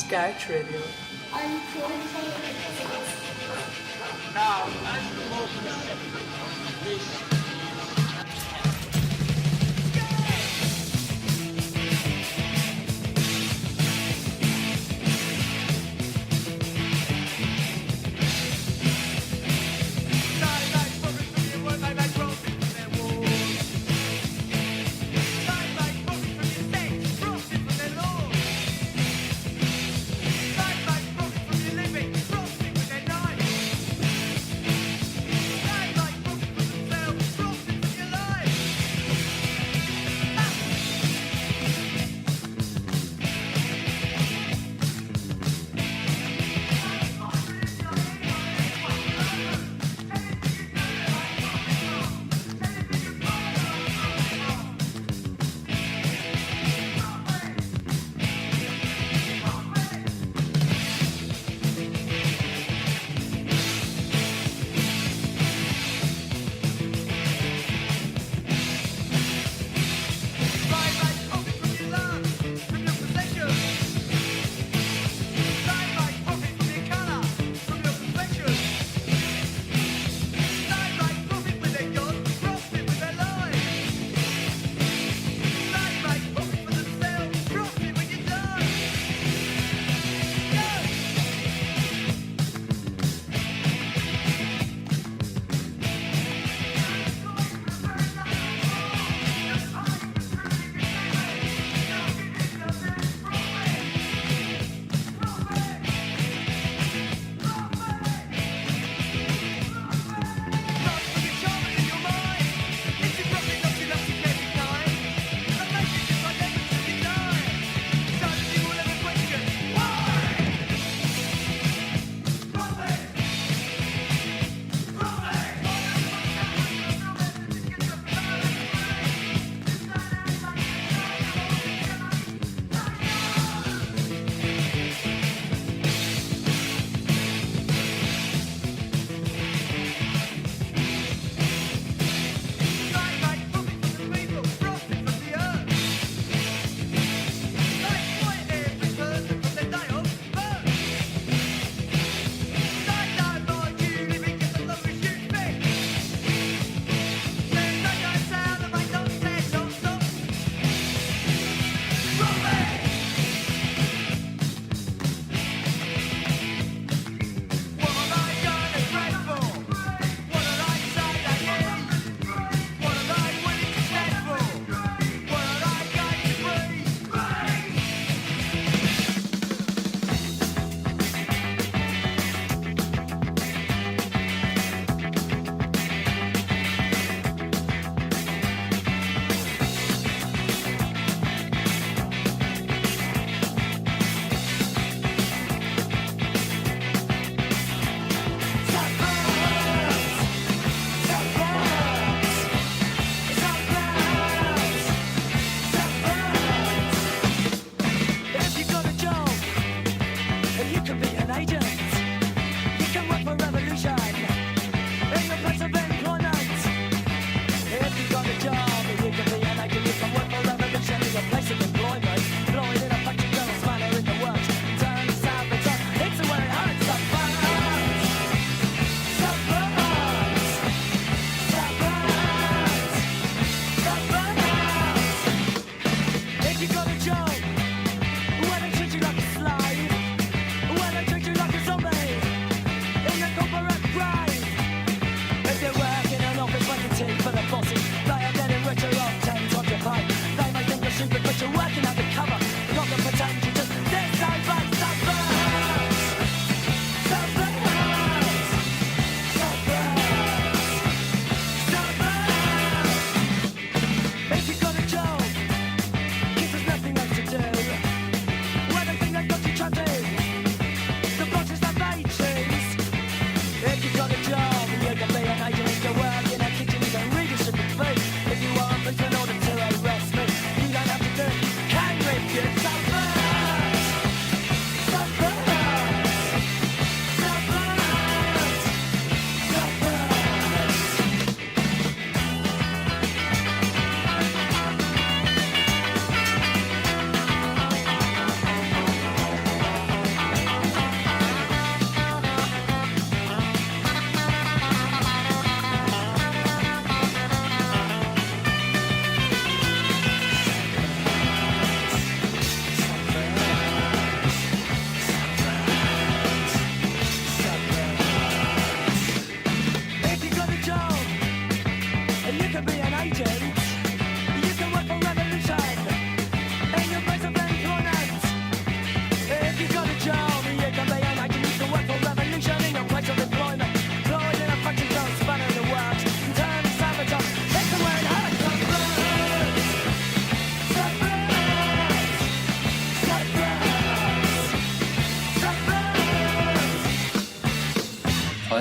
Scairt Radio. Now, as the most this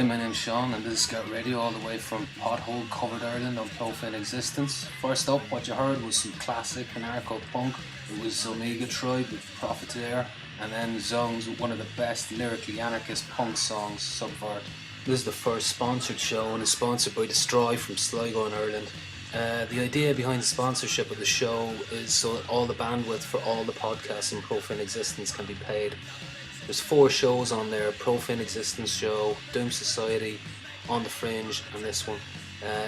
Hi, my name's Sean and this is Scairt Radio all the way from pothole covered Ireland on Profane Existence. First up, what you heard was some classic anarcho-punk. It was Omega Tribe with Profiteer, and then Zounds with one of the best lyrically anarchist punk songs, Subvert. This is the first sponsored show and is sponsored by Distro-y from Sligo in Ireland. The idea behind the sponsorship of the show is so that all the bandwidth for all the podcasts in Profane Existence can be paid. There's 4 shows on there: Profane Existence Show, Doom Society, On the Fringe, and this one.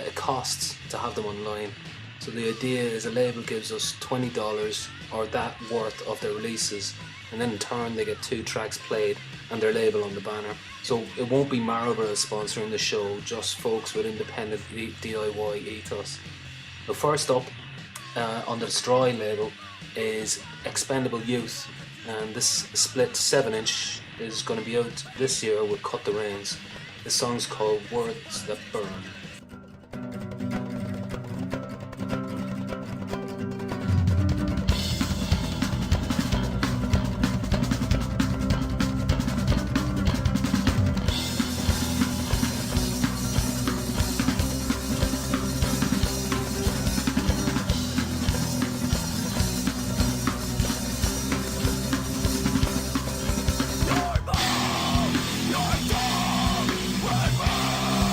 It costs to have them online. So the idea is a label gives us $20 or that worth of their releases, and then in turn they get 2 tracks played and their label on the banner. So it won't be Marlborough sponsoring the show, just folks with independent DIY ethos. The first up on the Distro-y label is Expendable Youth, and this split 7-inch is going to be out this year with Cut the Reins. The song's called Words That Burn. Your tongue will burn.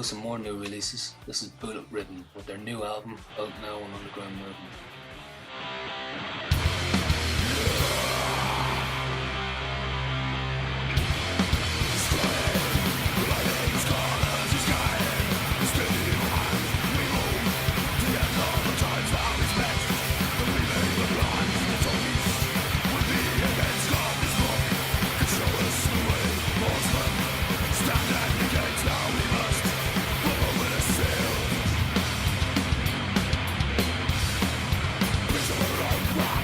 with some more new releases. This is Ridden with their new album out now on Underground Movement. Rock!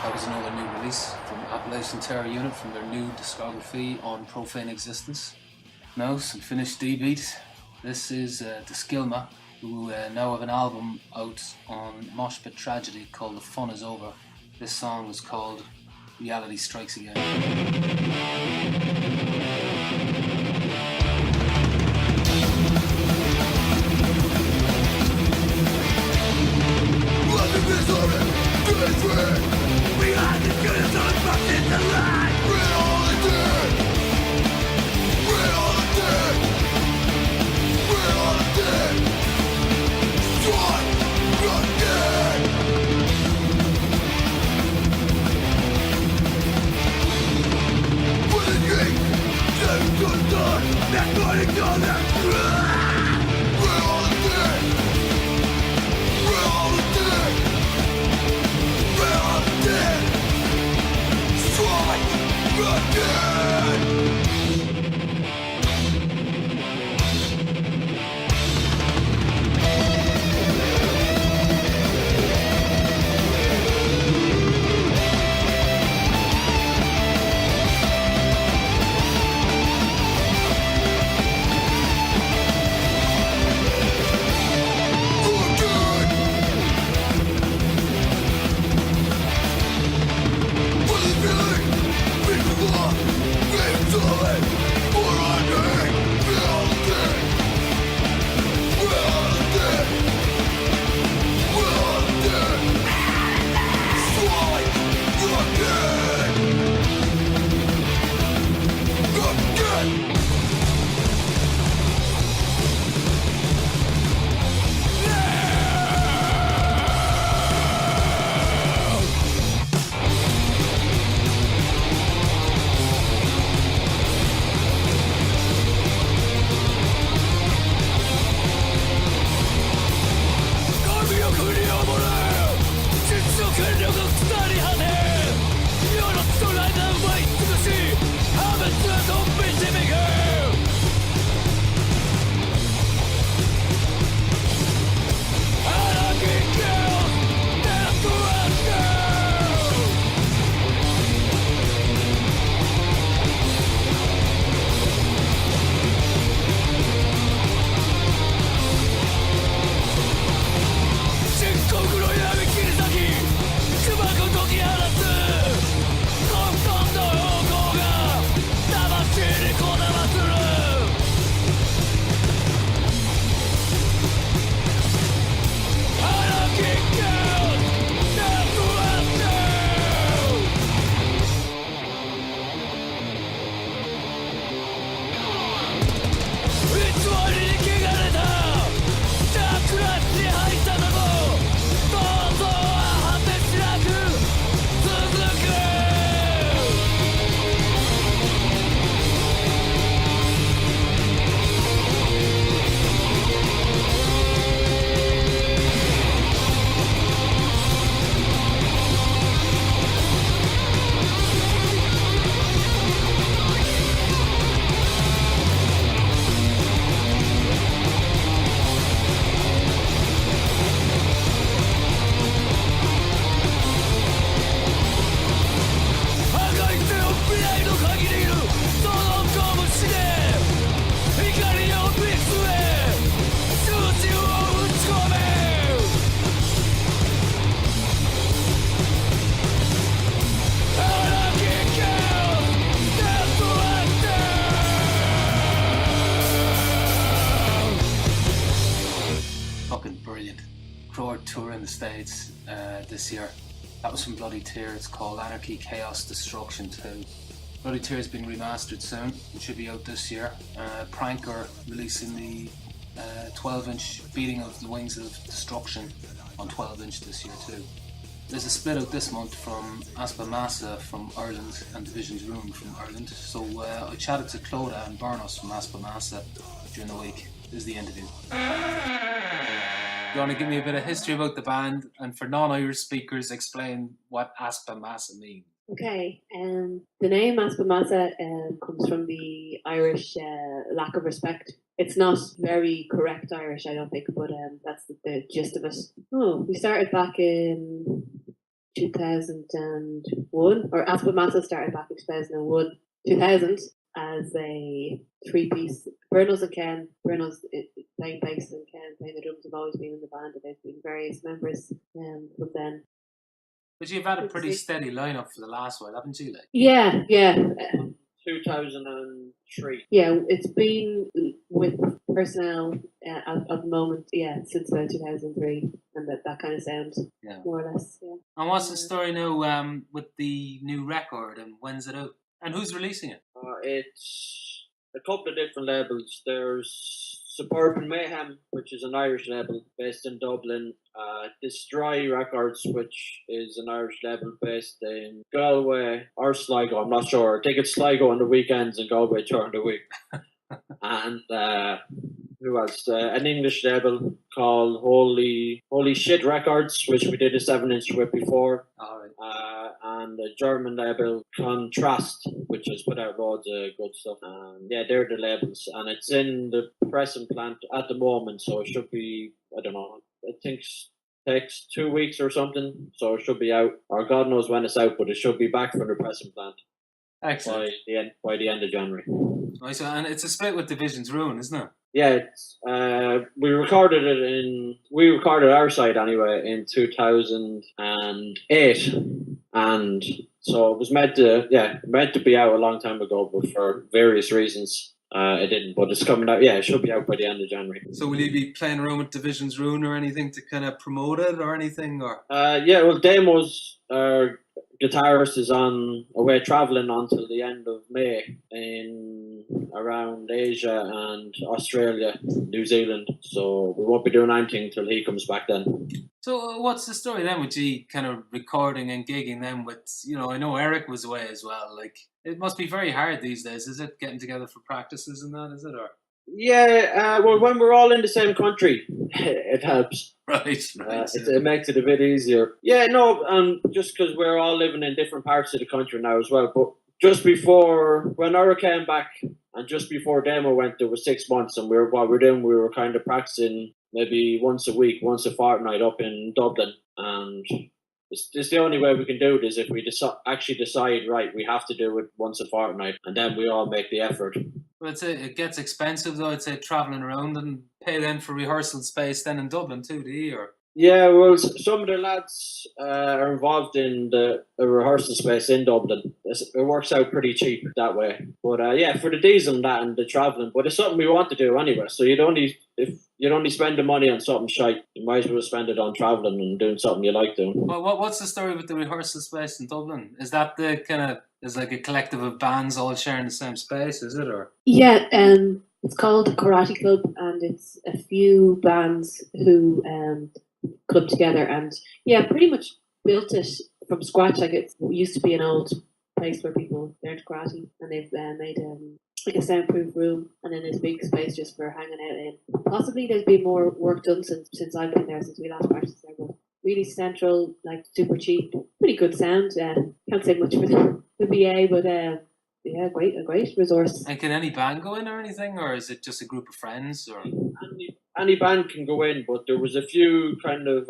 That was another new release from Appalachian Terror Unit from their new discography on Profane Existence. Now, some finished D-beat. This is Diskelma, who now have an album out on Moshpit Tragedy called The Fun Is Over. This song was called Reality Strikes Again. We are the goodest on fucking the line. We're all the dead. We're all the dead. We're all the dead. Strike again. For the king, just good done. That's what it goes at. We're all the dead. We're all the dead. We're dead! Strike again! States this year. That was from Profiteer. It's called Anarchy, Chaos, Destruction 2. Profiteer has been remastered soon. It should be out this year. Prank are releasing the 12-inch Beating of the Wings of Destruction on 12-inch this year too. There's a split out this month from Easpa Measa from Ireland and Division's Ruin from Ireland. So I chatted to Clodagh and Burnos from Easpa Measa during the week. This is the interview. You want to give me a bit of history about the band, and for non-Irish speakers, explain what Easpa Measa means? Okay, the name Easpa Measa comes from the Irish lack of respect. It's not very correct Irish, I don't think, but that's the gist of it. Oh, we started back in 2001, or Aspet Measa started back in 2001, 2000 as a three-piece. Bernals and Ken, Bernals playing bass and Ken playing the drums have always been in the band, and there's been various members from then. But you've had a pretty steady lineup for the last while, haven't you? Like? Yeah. 2003. Yeah, it's been with personnel at the moment, since 2003, and that kind of sound, more or less, yeah. And what's the story now with the new record, and when's it out? And who's releasing it? It's a couple of different labels. There's Suburban Mayhem, which is an Irish label based in Dublin. Distro-y Records, which is an Irish label based in Galway or Sligo, I'm not sure. I think it's Sligo on the weekends and Galway during the week. And who else? An English label called Holy Shit Records, which we did a 7-inch with before. All right. And a German label, Contraszt, which has put out loads of good stuff. They're the labels, and it's in the pressing plant at the moment, so it should be, I don't know, I think takes 2 weeks or something, so it should be out, or God knows when it's out, but it should be back from the pressing plant. Excellent. By the end of January. Right, so, and it's a split with Division's Ruin, isn't it? Yeah, it's, we recorded our side anyway in 2008, and so it was meant to be out a long time ago, but for various reasons it didn't. But it's coming out. Yeah, it should be out by the end of January. So will you be playing around with Division's Ruin or anything to kind of promote it or anything, or? Demos. Guitarist is on away travelling until the end of May in around Asia and Australia, New Zealand. So we won't be doing anything till he comes back then. So what's the story then with you kind of recording and gigging then with, I know Eric was away as well. Like, it must be very hard these days, is it? Getting together for practices and that, is it? Or? Yeah, well, when we're all in the same country, it helps. Right. It makes it a bit easier. Yeah, no, just because we're all living in different parts of the country now as well. But just before, when Ira came back, and just before Demo went, there was 6 months, and we were kind of practicing maybe once a week, once a fortnight up in Dublin. And it's the only way we can do it is if we actually decide, right, we have to do it once a fortnight, and then we all make the effort. Well, it gets expensive though, I'd say, travelling around, and pay then for rehearsal space then in Dublin too, do you? Or? Yeah, well, some of the lads are involved in the rehearsal space in Dublin. It works out pretty cheap that way. But for the diesel and that and the travelling, but it's something we want to do anyway. So if you'd only spend the money on something shite, you might as well spend it on travelling and doing something you like doing. Well, what's the story with the rehearsal space in Dublin? Is that the kind of, is like a collective of bands all sharing the same space, is it? Or? Yeah, it's called a Karate Club, and it's a few bands who club together and pretty much built it from scratch. Like, it used to be an old place where people learned karate, and they've made like a soundproof room, and then there's a big space just for hanging out in. Possibly there's been more work done since I've been there, since we last practiced there, but really central, like super cheap, pretty good sound. Can't say much for the BA, but a great resource. And can any band go in or anything, or is it just a group of friends? Or any band can go in, but there was a few kind of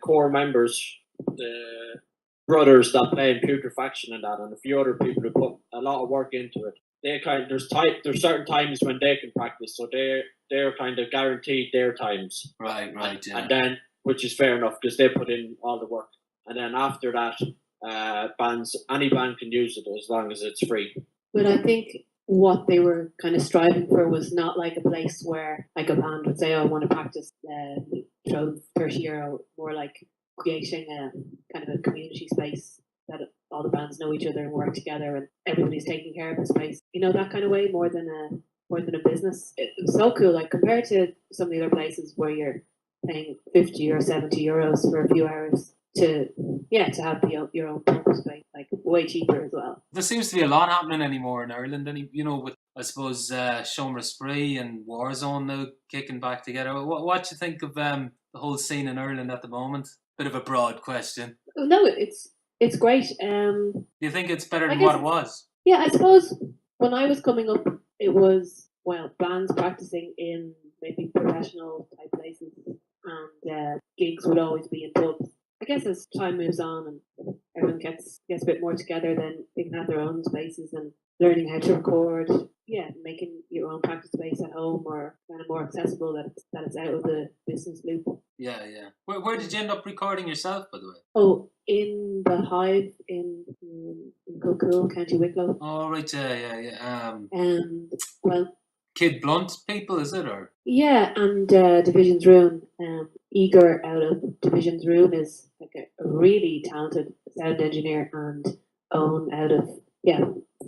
core members, the brothers that play in Putrefaction and that, and a few other people who put a lot of work into it. There's certain times when they can practice, so they're kind of guaranteed their times. Right, yeah. And then, which is fair enough because they put in all the work. And then after that, any band can use it as long as it's free. But I think what they were kind of striving for was not like a place where like a band would say, I want to practice, throw €30, more like creating a kind of a community space that all the bands know each other and work together and everybody's taking care of the space. That kind of way, more than a business. It was so cool, like compared to some of the other places where you're paying €50 or €70 for a few hours. To have your own punk space, like way cheaper as well. There seems to be a lot happening anymore in Ireland, and with I suppose Shomer Spree and Warzone now kicking back together. What do you think of the whole scene in Ireland at the moment? Bit of a broad question. No, it's great. Do you think it's better than what it was? Yeah, I suppose when I was coming up, it was bands practicing in maybe professional type places, and gigs would always be in pubs. I guess as time moves on and everyone gets a bit more together, then they can have their own spaces and learning how to record. Yeah, making your own practice space at home or kind of more accessible that it's out of the business loop. Yeah. Where did you end up recording yourself, by the way? Oh, in the Hive in Kilcool, County Wicklow. Oh, right, yeah. Well, Kid Blunt people, is it, or? yeah, and Division's Room. Igor out of Division's Room is like a really talented sound engineer, and Owen out of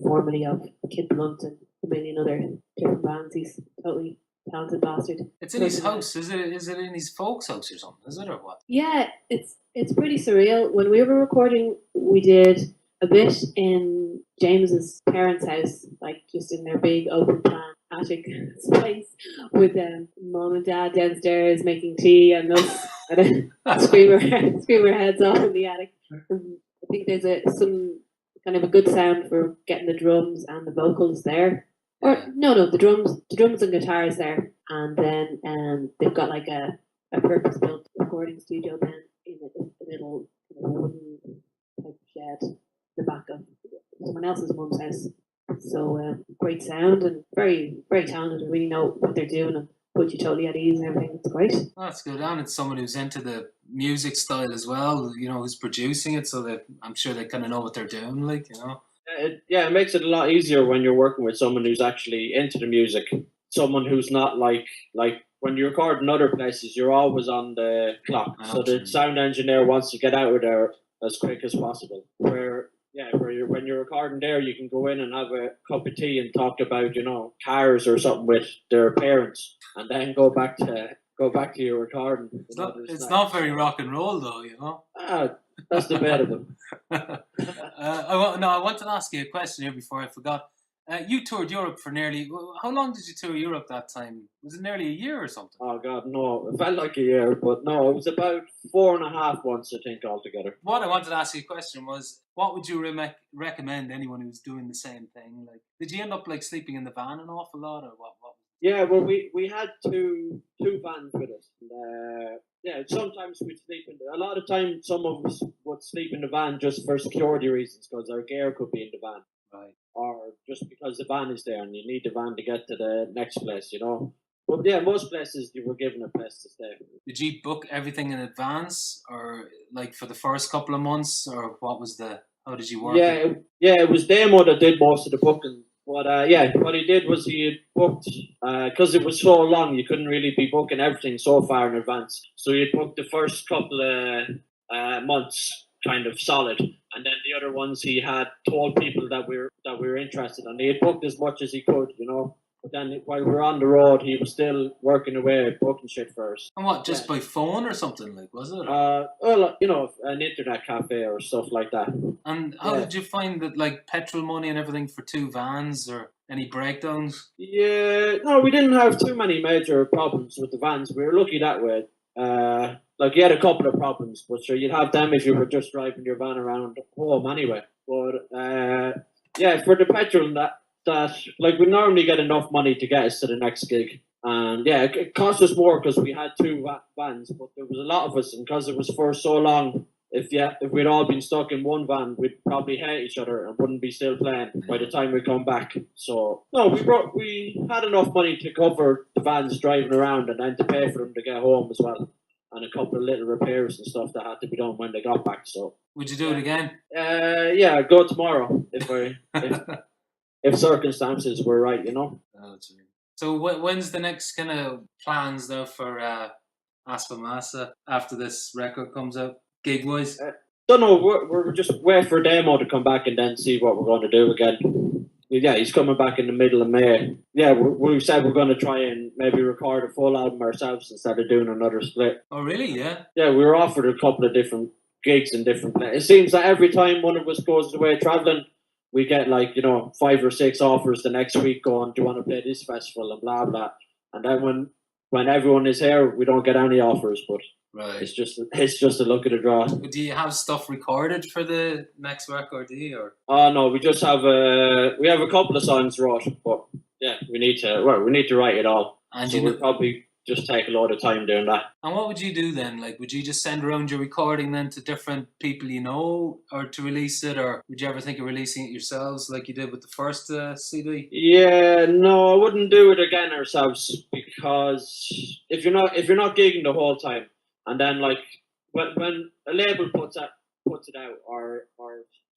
formerly of Kid Blunt and a million other different bands. He's totally talented bastard. It's in his house, is it? Is it in his folks' house or something? Is it, or what? Yeah, it's pretty surreal. When we were recording, we did a bit in James's parents' house, like just in their big open plan attic space with mom and dad downstairs making tea and us and scream our heads off in the attic. I think there's some kind of a good sound for getting the drums and the vocals there. Or no, the drums and guitars there, and then they've got like a purpose-built recording studio then in a little wooden type shed in the back of someone else's mum's house. So great sound and very, very talented and really know what they're doing and put you totally at ease and everything. It's great. Oh, that's good. And it's someone who's into the music style as well, who's producing it, so that I'm sure they kind of know what they're doing, It makes it a lot easier when you're working with someone who's actually into the music. Someone who's not like when you record in other places, you're always on the clock. So the sound engineer wants to get out of there as quick as possible. When you're recording there, you can go in and have a cup of tea and talk about, cars or something with their parents, and then go back to your recording. It's not very rock and roll though, That's the bad of them. I wanted to ask you a question here before I forgot. You toured Europe for how long did you tour Europe that time? Was it nearly a year or something? Oh God, no. It felt like a year, but no, it was about 4.5 months, I think, altogether. What I wanted to ask you a question was, what would you recommend anyone who's doing the same thing? Like, did you end up sleeping in the van an awful lot, or what? Yeah, well, we had two vans with us. Sometimes we'd sleep a lot of times some of us would sleep in the van just for security reasons, because our gear could be in the van. Right. Or just because the van is there and you need the van to get to the next place, But yeah, most places you were given a place to stay. Did you book everything in advance, or for the first couple of months, or how did you work? It was Damo that did most of the booking. But what he did was he had booked, because it was so long, you couldn't really be booking everything so far in advance. So he had booked the first couple of months kind of solid, and then the other ones he had told people that we were interested in. He had booked as much as he could, But then while we were on the road, he was still working away booking shit for us. And what, just by phone or something, was it? An internet cafe or stuff like that. And how did you find that, petrol money and everything for two vans, or any breakdowns? Yeah, no, we didn't have too many major problems with the vans. We were lucky that way. You had a couple of problems, but sure, you'd have them if you were just driving your van around home anyway. But for the petrol that we normally get enough money to get us to the next gig. And it cost us more because we had two vans, but there was a lot of us, and because it was for so long, if we'd all been stuck in one van, we'd probably hate each other and wouldn't be still playing by the time we come back. So no, we had enough money to cover the vans driving around and then to pay for them to get home as well, and a couple of little repairs and stuff that had to be done when they got back. So would you do it again? I'd go tomorrow if circumstances were right, Oh, that's right. So when's the next kind of plans though for Easpa Measa after this record comes out, gig wise? Don't know. We're just wait for Damo to come back and then see what we're going to do again. Yeah, he's coming back in the middle of May. Yeah, we said we're going to try and maybe record a full album ourselves instead of doing another split. Oh, really? Yeah. Yeah, we were offered a couple of different gigs in different places. It seems that every time one of us goes away traveling, we get 5 or 6 offers the next week going, do you want to play this festival and blah blah. And then when everyone is here, we don't get any offers. But right, it's just a luck of the draw. Do you have stuff recorded for the next record? Do you? Or? Oh no, we just have we have a couple of songs wrote, but yeah, we need to write it all. And so we'll probably just take a lot of time doing that. And what would you do then? Like, would you just send around your recording then to different people you know, or to release it, or would you ever think of releasing it yourselves like you did with the first CD? Yeah, no, I wouldn't do it again ourselves, because if you're not gigging the whole time, and then like when a label puts it out, or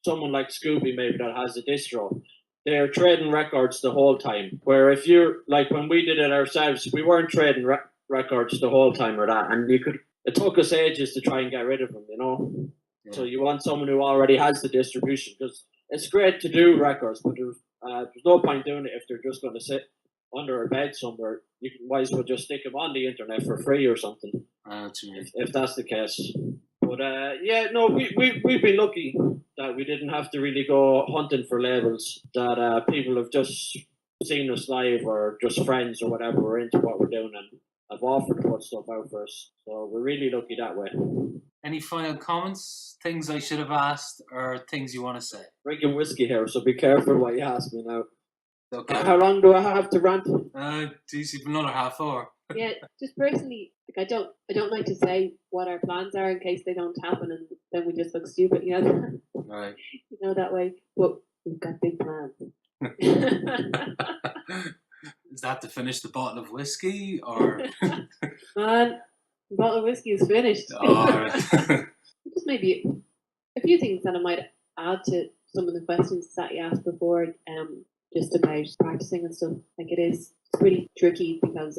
someone like Scooby maybe that has a distro, they're trading records the whole time. Where if you're like, when we did it ourselves, we weren't trading records the whole time or that, and it took us ages to try and get rid of them, you know. Yeah. So you want someone who already has the distribution, because it's great to do records, but there's no point doing it if they're just going to sit under a bed somewhere. You might as well just stick them on the internet for free or something. If that's the case. But yeah, no, we've been lucky that we didn't have to really go hunting for labels, that people have just seen us live, or just friends or whatever are into what we're doing and have offered to put stuff out for us. So we're really lucky that way. Any final comments? Things I should have asked, or things you want to say? Drinking whiskey here, so be careful what you ask me now. Okay. How long do I have to rant? Geez, you've another half hour. Yeah, just personally, like I don't like to say what our plans are in case they don't happen, and then we just look stupid, you know. Right. You know, that way. But we've got big plans. Is that to finish the bottle of whiskey, or? Man, the bottle of whiskey is finished. All right. Just maybe a few things that I might add to some of the questions that you asked before, just about practicing and stuff. Like, it's pretty tricky, because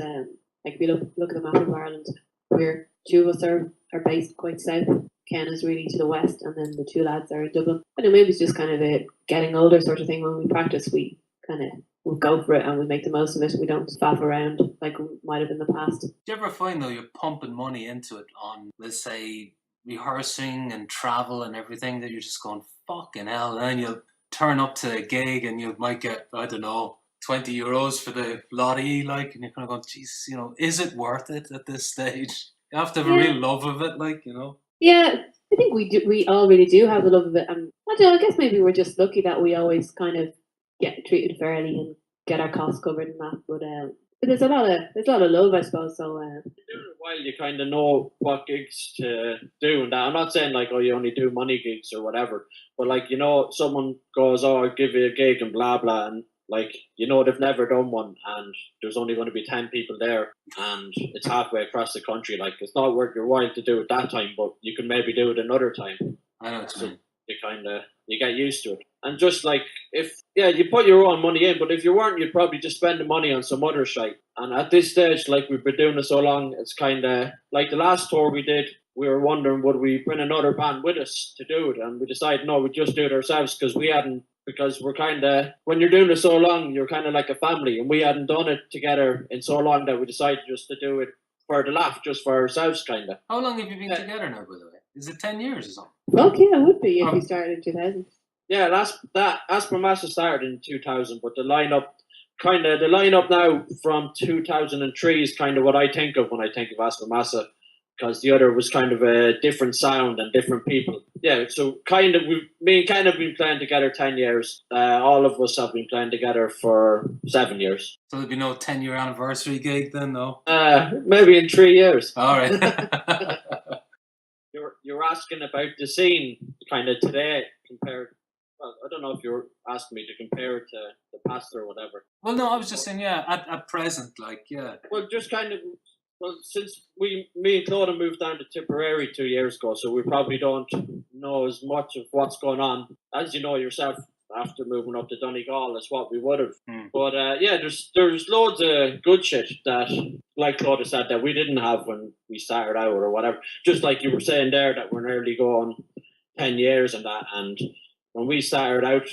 like, if you look at the map of Ireland, where two of us are based quite south. Ken is really to the west, and then the two lads are in Dublin. I know, maybe it's just kind of a getting older sort of thing. When we practice, we kind of we'll go for it and we make the most of it. We don't faff around like we might have in the past. Do you ever find, though, you're pumping money into it on, let's say, rehearsing and travel and everything, that you're just going, fucking hell, and then you'll turn up to a gig and you might get, I don't know, 20 euros for the lottie, like, and you're kind of going, geez, you know, is it worth it at this stage? You have to have a real love of it, like, you know. Yeah, I think we do. We all really do have the love of it, and I don't know, I guess maybe we're just lucky that we always kind of get treated fairly and get our costs covered and that. But there's a lot of love, I suppose. So doing it a while, you kind of know what gigs to do and that. I'm not saying like, oh, you only do money gigs or whatever, but like, you know, someone goes, oh, I'll give you a gig and blah blah, and like, you know, they've never done one, and there's only going to be 10 people there, and it's halfway across the country. Like, it's not worth your while to do it that time, but you can maybe do it another time. I know what you mean. You get used to it. And just like, you put your own money in, but if you weren't, you'd probably just spend the money on some other shite. And at this stage, like, we've been doing it so long, it's kind of like the last tour we did, we were wondering, would we bring another band with us to do it? And we decided, no, we'd just do it ourselves, because we're kind of, when you're doing it so long, you're kind of like a family, and we hadn't done it together in so long that we decided just to do it for the laugh, just for ourselves, kind of. How long have you been together now, by the way? Is it 10 years or something? Well, yeah, it would be if we started in 2000. Yeah, Easpa Measa started in 2000, but the lineup now from 2003 is kind of what I think of when I think of Easpa Measa, because the other was kind of a different sound and different people. Yeah, so we've been playing together 10 years. All of us have been playing together for 7 years. So there'll be no 10-year anniversary gig then, though? Maybe in 3 years. All right. You're asking about the scene kind of today compared. Well, I don't know if you're asking me to compare it to the past or whatever. Well, no, I was just saying, yeah, at present, like, yeah. Well, just kind of. Well, since me and Claude moved down to Tipperary 2 years ago, so we probably don't know as much of what's going on, as you know yourself, after moving up to Donegal, as what we would have. But there's loads of good shit that, like Claude said, that we didn't have when we started out or whatever. Just like you were saying there, that we're nearly going 10 years and that. And when we started out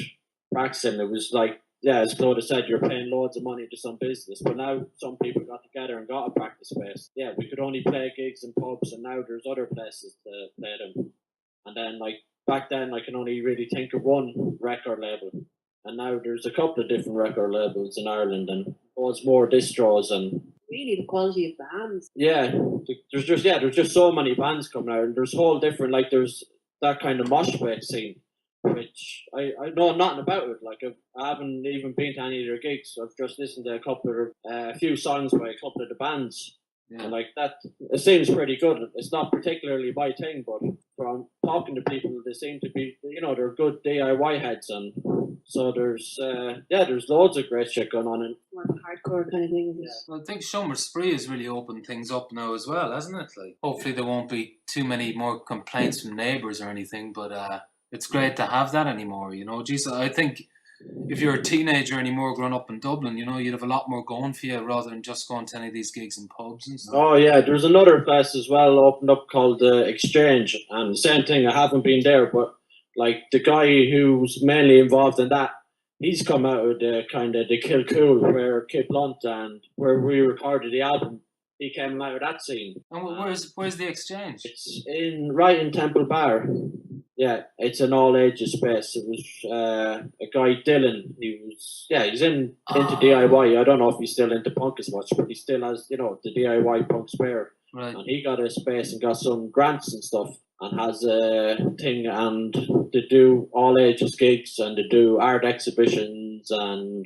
practicing, it was like, yeah, as Claude said, you're paying loads of money to some business, but now some people got together and got a practice space. Yeah, we could only play gigs in pubs, and now there's other places to play them. And then, like, back then, I can only really think of one record label, and now there's a couple of different record labels in Ireland, and loads more distros, and really the quality of bands. Yeah, there's just so many bands coming out, and there's whole different, like, there's that kind of Moshpit scene, which I know nothing about it. Like, I haven't even been to any of their gigs. I've just listened to a few songs by a couple of the bands, Yeah. And like that, it seems pretty good. It's not particularly my thing, but from talking to people, they seem to be, they're good DIY heads, and so there's loads of great shit going on. More of a hardcore kind of thing. Isn't it? Well, I think Summer Spree has really opened things up now as well, hasn't it? Like, hopefully there won't be too many more complaints from neighbours or anything, but it's great to have that anymore, Geez, I think if you're a teenager anymore growing up in Dublin, you'd have a lot more going for you rather than just going to any of these gigs in pubs and stuff. Oh yeah, there's another place as well opened up called Exchange, and same thing. I haven't been there, but like the guy who's mainly involved in that, he's come out of the kind of the Kilcool where Kid Blunt and where we recorded the album. He came out of that scene. And where's the Exchange? It's right in Temple Bar. Yeah, it's an all ages space. It was a guy, Dylan. He's into DIY. I don't know if he's still into punk as much, but he still has the DIY punk spare. Right. And he got a space and got some grants and stuff, and has a thing, and they do all ages gigs, and they do art exhibitions and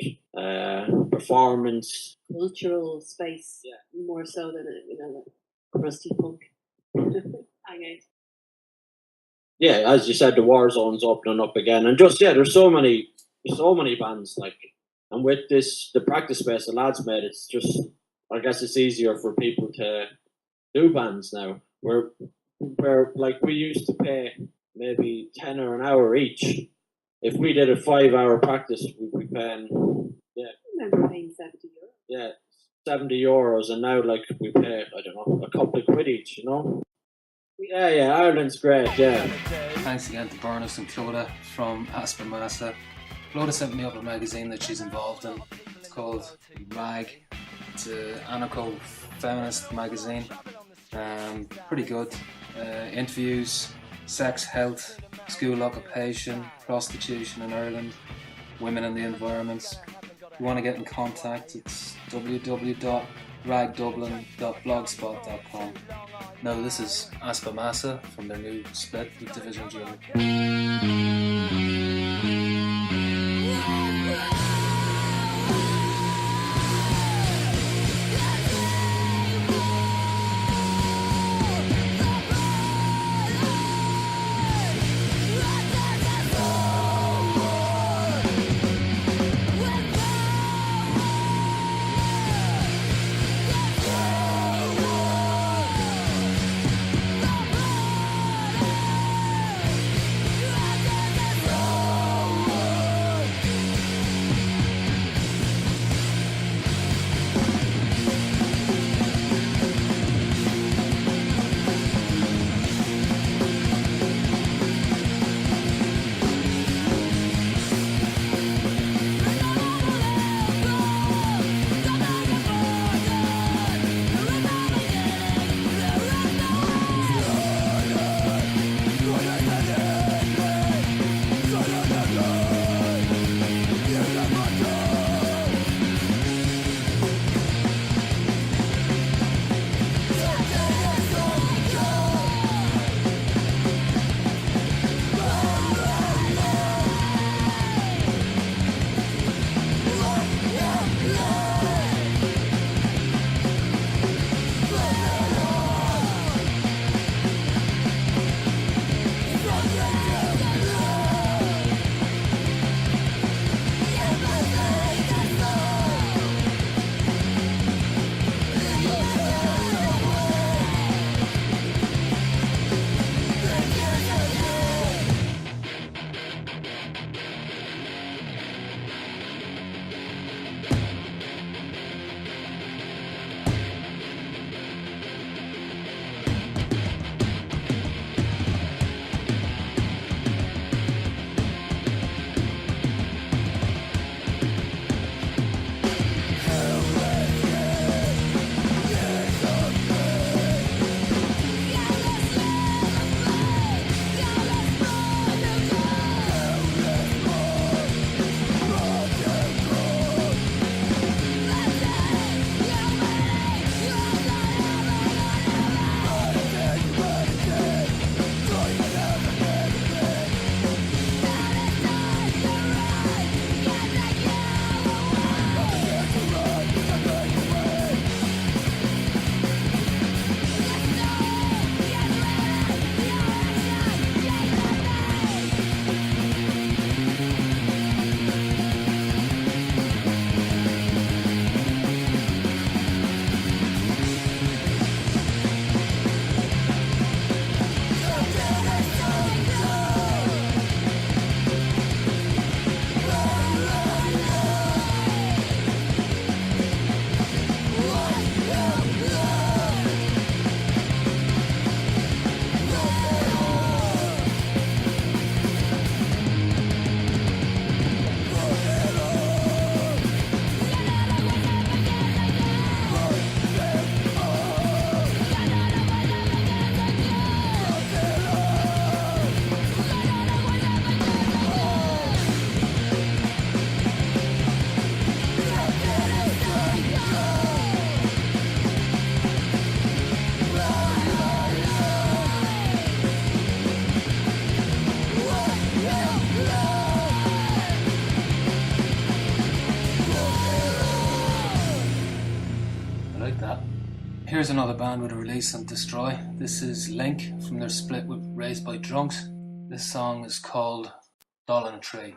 performance. Cultural space, more so than a rusty punk hangout. Yeah, as you said, the war zone's opening up again, and just there's so many bands like, and with the practice space the lads made, it's just, I guess it's easier for people to do bands now. Where like we used to pay maybe $10 an hour each. If we did a 5-hour practice, we'd be paying I remember paying €70. yeah, €70, and now like we pay, I don't know, a couple of quid each, Yeah, Ireland's great, yeah. Thanks again to Berners and Clodagh from Easpa Measa. Clodagh sent me up a magazine that she's involved in. It's called Rag. It's an anarcho-feminist magazine. Pretty good. Interviews, sex, health, school occupation, prostitution in Ireland, women in the environment. If you want to get in contact, it's www.ragdublin.blogspot.com. No, this is Easpa Measa from their new split with Division J. Here's another band with a release on Distro-y. This is Link from their split with Raised by Drunks. This song is called Doll in a Tree.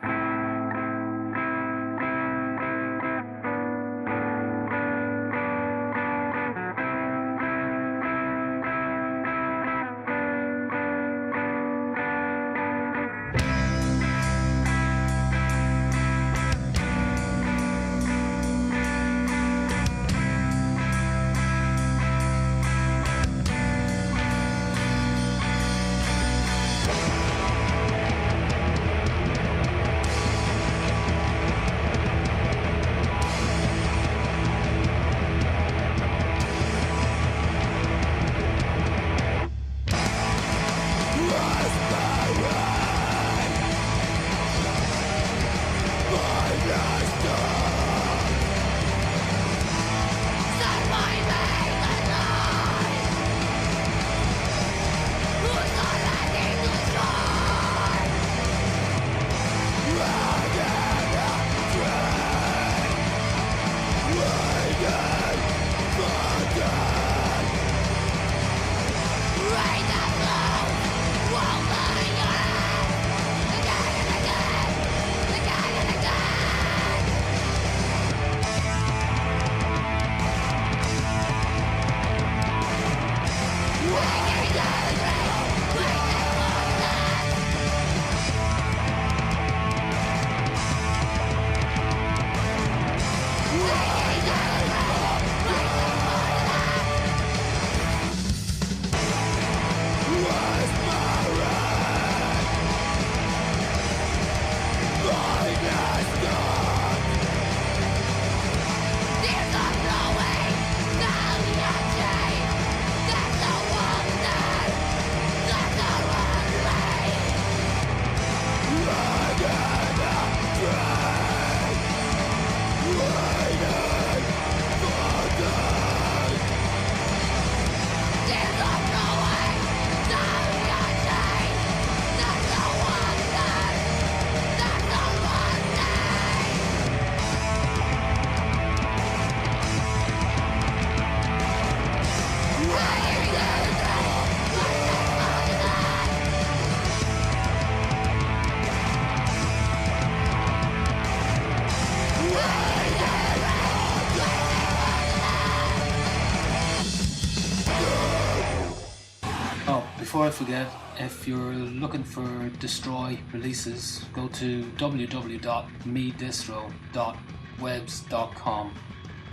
Before I forget, if you're looking for Distro-y releases, go to www.medistro.webs.com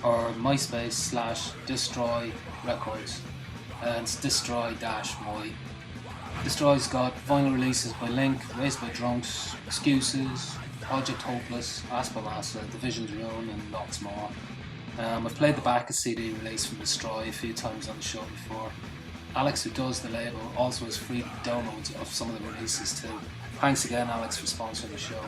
or MySpace/Distro-y Records. It's Distro-y-y. Distro-y's got vinyl releases by Link, Raised by Drunks, Excuses, Project Hopeless, Easpa Measa, Division's Rune, and lots more. I've played the back of CD release from Distro-y a few times on the show before. Alex, who does the label, also has free downloads of some of the releases too. Thanks again, Alex, for sponsoring the show.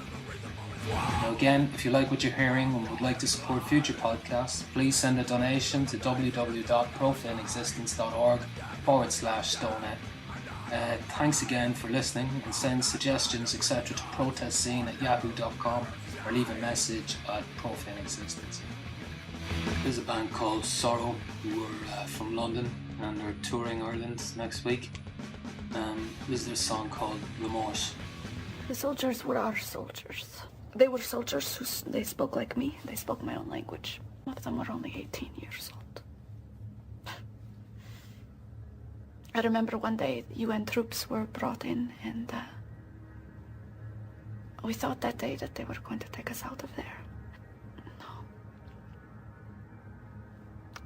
Now again, if you like what you're hearing and would like to support future podcasts, please send a donation to www.profaneexistence.org/donate. Thanks again for listening, and send suggestions etc. to protestscene@yahoo.com or leave a message at Profane Existence. There's a band called Soro who are from London and they're touring Ireland next week. This is their song called Remorse. The soldiers were our soldiers. They were soldiers they spoke like me. They spoke my own language. Some of them were only 18 years old. I remember one day UN troops were brought in and we thought that day that they were going to take us out of there. No.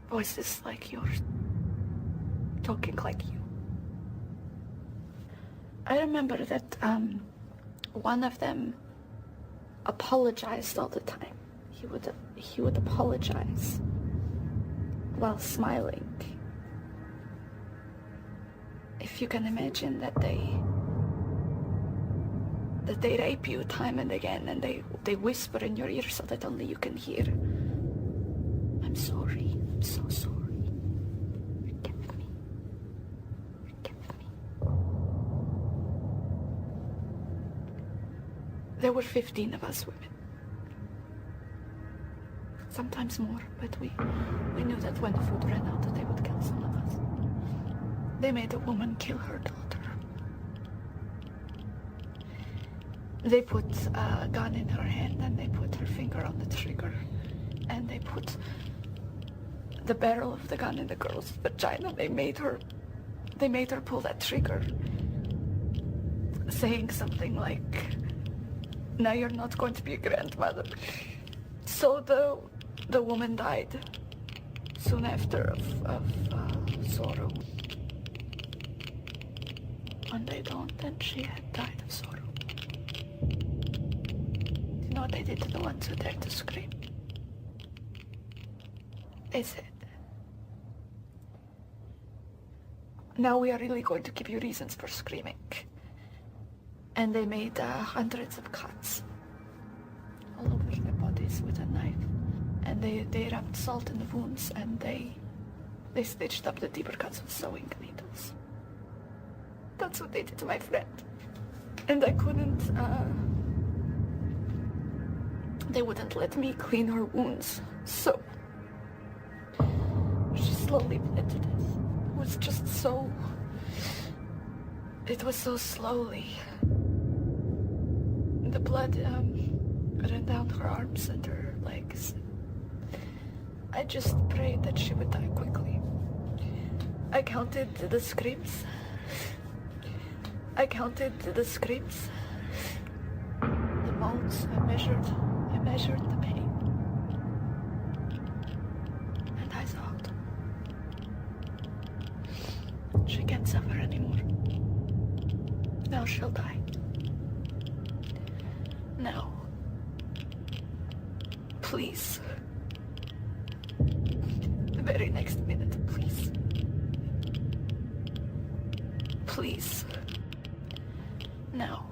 Voices like yours. Talking like you. I remember that one of them apologized all the time. He would apologize while smiling. If you can imagine that they rape you time and again and they whisper in your ear so that only you can hear. I'm sorry. I'm so sorry. Forgive me. Forgive me. There were 15 of us women. sometimes more, but we knew that when the food ran out, that they would kill some of us. They made a woman kill her daughter. They put a gun in her hand, and they put her finger on the trigger, and they put the barrel of the gun in the girl's vagina. They made her pull that trigger, saying something like, "Now you're not going to be a grandmother." So the woman died soon after of Soro. One day don't, and she had died of Soro. You know what they did to the ones who dared to scream? They said, "Now we are really going to give you reasons for screaming." And they made hundreds of cuts all over their bodies with a knife. And they rubbed salt in the wounds, and they stitched up the deeper cuts with sewing needles. That's what they did to my friend. And I couldn't, they wouldn't let me clean her wounds. So she slowly bled to death. It was just so, it was so slowly. The blood ran down her arms and her legs. I just prayed that she would die quickly. I counted the screams. I counted the screams. The moans. I measured the pain. And I thought, she can't suffer anymore. Now she'll die. Now, please, the very next minute, please, please, now.